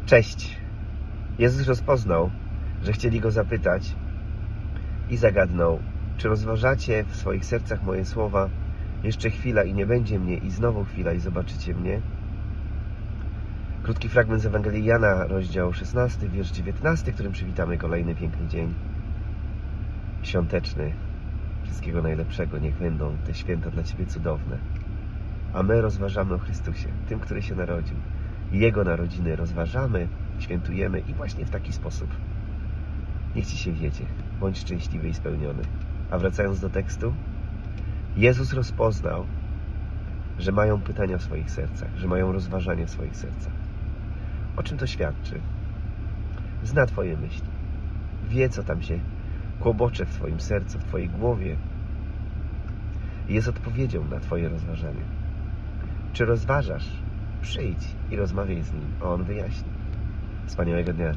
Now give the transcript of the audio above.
Cześć. Jezus rozpoznał, że chcieli Go zapytać i zagadnął: czy rozważacie w swoich sercach moje słowa? Jeszcze chwila i nie będzie mnie, i znowu chwila i zobaczycie mnie. Krótki fragment z Ewangelii Jana, rozdział 16, wiersz 19, którym przywitamy kolejny piękny dzień świąteczny. Wszystkiego najlepszego. Niech będą te święta dla Ciebie cudowne. A my rozważamy o Chrystusie, tym, który się narodził. Jego narodziny rozważamy, świętujemy i właśnie w taki sposób. Niech Ci się wiedzie. Bądź szczęśliwy i spełniony. A wracając do tekstu, Jezus rozpoznał, że mają pytania w swoich sercach, że mają rozważania w swoich sercach. O czym to świadczy? Zna Twoje myśli. Wie, co tam się kłobocze w Twoim sercu, w Twojej głowie. I jest odpowiedzią na Twoje rozważanie. Czy rozważasz? Przyjdź i rozmawiaj z Nim, a On wyjaśni. Wspaniałego dnia.